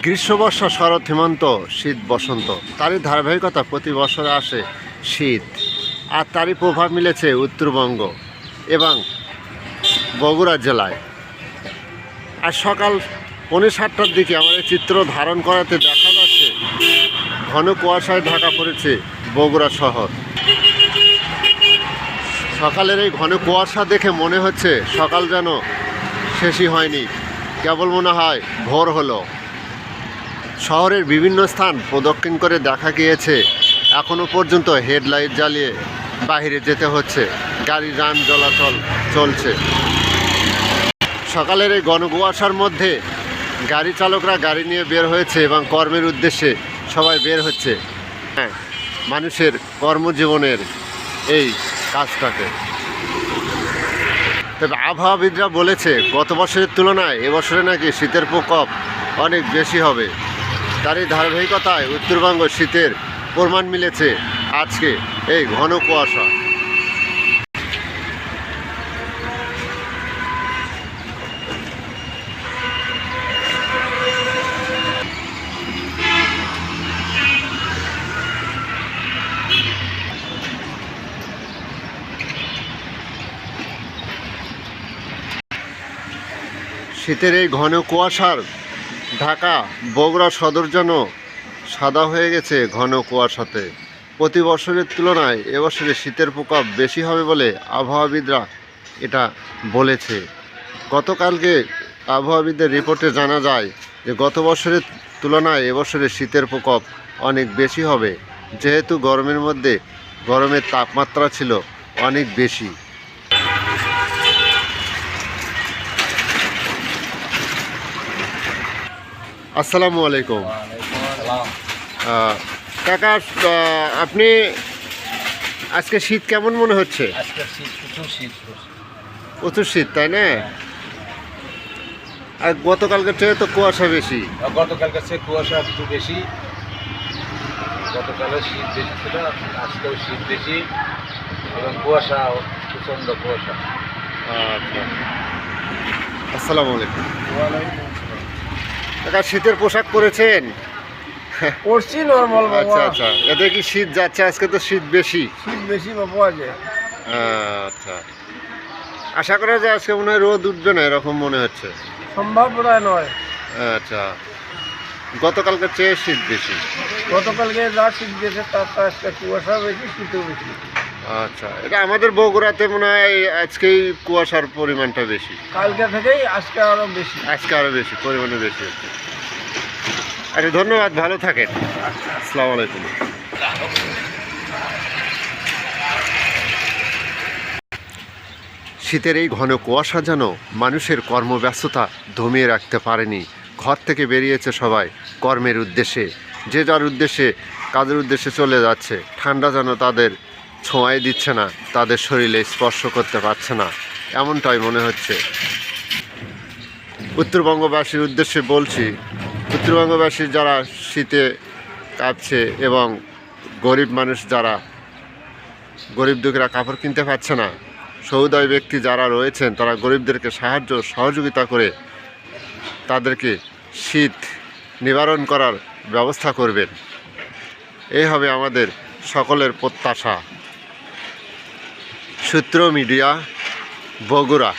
গ্রীষ্ম, বর্ষা, শরৎ, হেমন্ত, শীত, বসন্ত, তারই ধারাবাহিকতা প্রতি বছরে আসে শীত। আর তারই প্রভাব মিলেছে উত্তরবঙ্গ এবং বগুড়া জেলায়। আর সকাল 7:30টার দিকে আমাদের চিত্র ধারণ করাতে দেখা যাচ্ছে ঘন কুয়াশায় ঢাকা পড়েছে বগুড়া শহর। সকালের এই ঘন কুয়াশা দেখে মনে হচ্ছে সকাল যেন শেষই হয়নি, কেবল মনে হয় ভোর হলো। শহরের বিভিন্ন স্থান প্রদক্ষিণ করে দেখা গিয়েছে এখনও পর্যন্ত হেডলাইট জ্বালিয়ে বাইরে যেতে হচ্ছে, গাড়ি যান চলাচল চলছে। সকালের এই ঘন কুয়াশার মধ্যে গাড়ি চালকরা গাড়ি নিয়ে বের হয়েছে এবং কর্মের উদ্দেশ্যে সবাই বের হচ্ছে। হ্যাঁ, মানুষের কর্মজীবনের এই কাজটাকে। তবে আবহাওয়াবিদরা বলেছে গত বছরের তুলনায় এবছরে নাকি শীতের প্রকোপ অনেক বেশি হবে। তারই ধারাবাহিকতায় উত্তরবঙ্গ শীতের প্রমাণ মিলেছে আজকে এই ঘন কুয়াশা। শীতের এই ঘন কুয়াশার ঢাকা বগুড়া সদর যেন সাদা হয়ে গেছে ঘন কুয়াশাতে। প্রতি বছরের তুলনায় এবছরে শীতের প্রকোপ বেশি হবে বলে আবহাওয়াবিদরা এটা বলেছে। গতকালকে আবহাওয়াবিদদের রিপোর্টে জানা যায় যে গত বছরের তুলনায় এবছরে শীতের প্রকোপ অনেক বেশি হবে, যেহেতু গরমের মধ্যে গরমের তাপমাত্রা ছিল অনেক বেশি। আসসালামু আলাইকুম কাকা, আপনি আজকে শীত কেমন মনে হচ্ছে? প্রচুর শীত, তাই না? আর গতকালকের চেয়ে তো কুয়াশা বেশি। গতকালকের চেয়ে কুয়াশা একটু বেশি। গতকালের শীত বেশি ছিল, আজকেও শীত বেশি এবং কুয়াশা, প্রচণ্ড কুয়াশা। আচ্ছা, আসসালামু আলাইকুম কাকা, শীতের পোশাক পরেছেন? পড়ছি নর্মাল। আচ্ছা আচ্ছা, এতে কি শীত যাচ্ছে? আজকে তো শীত বেশি। শীত বেশি পাওয়া যায়। আচ্ছা, আশা করা যায় আজকে মনে হয় রোদ উঠবে না, এরকম মনে হচ্ছে। সম্ভাবনা নয়। আচ্ছা, গতকালকে চেয়ে শীত বেশি। গতকালকে যা শীত গেছে তার আজকে কুয়াশা বেশি, শীতও বেশি। আচ্ছা, এটা আমাদের বগুড়াতে মনে হয় আজকেই কুয়াশার পরিমাণটা বেশি। কালকে থেকেই আজকে আরো বেশি। আজকে আরো বেশি পরিমাণে বেশি হচ্ছে। আচ্ছা, ধন্যবাদ, ভালো থাকেন। আসসালামু আলাইকুম। শীতের এই ঘন কুয়াশা যেন মানুষের কর্মব্যস্ততা দমিয়ে রাখতে পারেনি। ঘর থেকে বেরিয়েছে সবাই কর্মের উদ্দেশ্যে, যে যার উদ্দেশ্যে কাজের উদ্দেশ্যে চলে যাচ্ছে। ঠান্ডা যেন তাদের ছোঁয়াই দিচ্ছে না, তাদের শরীরে স্পর্শ করতে পারছে না, এমনটাই মনে হচ্ছে। উত্তরবঙ্গবাসীর উদ্দেশ্যে বলছি, উত্তরবঙ্গবাসী যারা শীতে কাঁপছে এবং গরিব মানুষ যারা, গরিব দুঃখীরা কাপড় কিনতে পারছে না, সহৃদয় ব্যক্তি যারা রয়েছেন তারা গরিবদেরকে সহযোগিতা করে তাদেরকে শীত নিবারণ করার ব্যবস্থা করবেন। এই হবে আমাদের সকলের প্রত্যাশা। সূত্র মিডিয়া, বগুড়া।